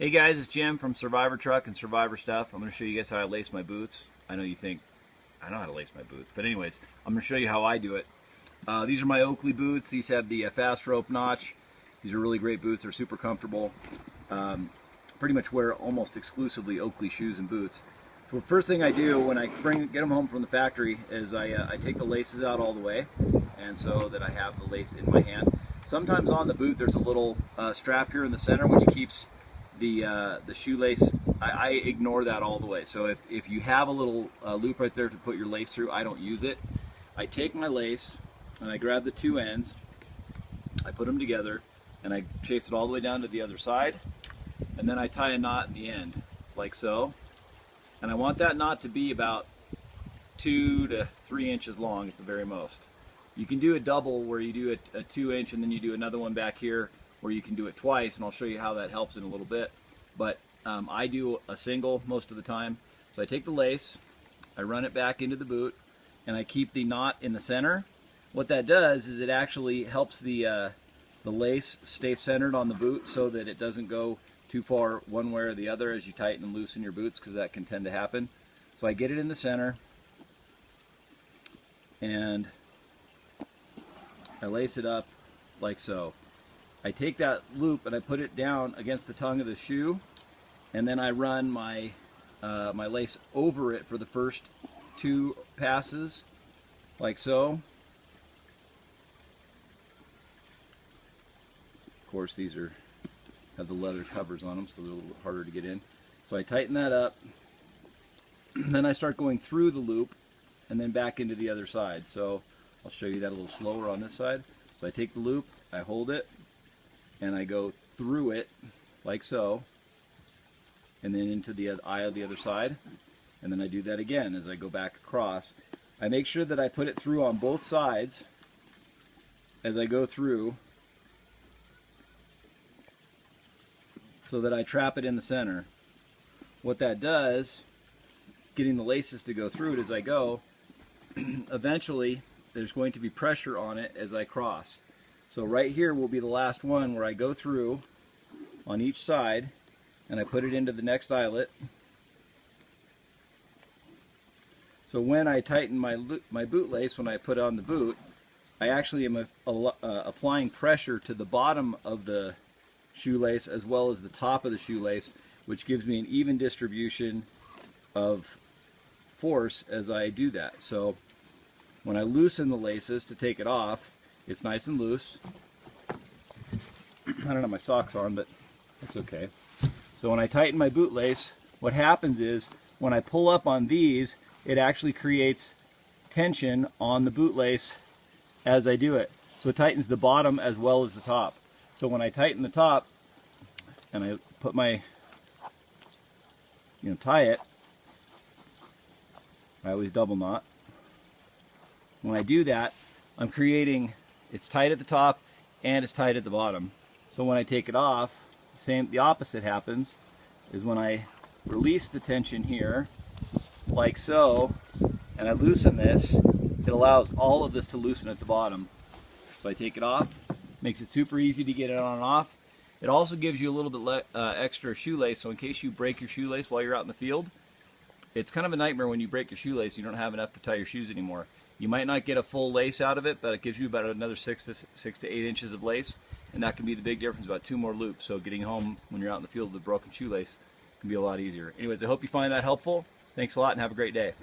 Hey guys, it's Jim from SurvivorTruck and Survivor Stuff. I'm going to show you guys how I lace my boots. I know you think I know how to lace my boots, but anyways, I'm going to show you how I do it. These are my Oakley boots. These have the fast rope notch. These are really great boots. They're super comfortable. Pretty much wear almost exclusively Oakley shoes and boots. So the first thing I do when I get them home from the factory is I take the laces out all the way, and so that I have the lace in my hand. Sometimes on the boot there's a little strap here in the center which keeps the shoelace. I ignore that all the way. So if you have a little loop right there to put your lace through, I don't use it. I take my lace and I grab the two ends, I put them together, and I chase it all the way down to the other side, and then I tie a knot in the end, like so. And I want that knot to be about 2 to 3 inches long at the very most. You can do a double where you do a 2-inch and then you do another one back here, or you can do it twice, and I'll show you how that helps in a little bit. But I do a single most of the time. So I take the lace, I run it back into the boot, and I keep the knot in the center. What that does is it actually helps the lace stay centered on the boot so that it doesn't go too far one way or the other as you tighten and loosen your boots, because that can tend to happen. So I get it in the center, and I lace it up like so. I take that loop and I put it down against the tongue of the shoe, and then I run my my lace over it for the first 2 passes, like so. Of course, these have the leather covers on them, so they're a little harder to get in. So I tighten that up, then I start going through the loop and then back into the other side. So I'll show you that a little slower on this side. So I take the loop, I hold it, and I go through it like so, and then into the eye of the other side, and then I do that again as I go back across. I make sure that I put it through on both sides as I go through, so that I trap it in the center. What that does, getting the laces to go through it as I go, eventually there's going to be pressure on it as I cross. So right here will be the last one where I go through on each side and I put it into the next eyelet. So when I tighten my boot lace, when I put on the boot, I actually am applying pressure to the bottom of the shoelace as well as the top of the shoelace, which gives me an even distribution of force as I do that. So when I loosen the laces to take it off, it's nice and loose. I don't have my socks on, but that's okay. So when I tighten my boot lace, what happens is when I pull up on these, it actually creates tension on the boot lace as I do it. So it tightens the bottom as well as the top. So when I tighten the top and I put my, tie it, I always double knot. When I do that, I'm creating, it's tight at the top and it's tight at the bottom. So when I take it off, the opposite happens, is when I release the tension here, like so, and I loosen this, it allows all of this to loosen at the bottom. So I take it off, makes it super easy to get it on and off. It also gives you a little bit extra shoelace, so in case you break your shoelace while you're out in the field, it's kind of a nightmare when you break your shoelace, you don't have enough to tie your shoes anymore. You might not get a full lace out of it, but it gives you about another 6 to 8 inches of lace, and that can be the big difference, about 2 more loops. So getting home when you're out in the field with a broken shoelace can be a lot easier. Anyways, I hope you find that helpful. Thanks a lot and have a great day.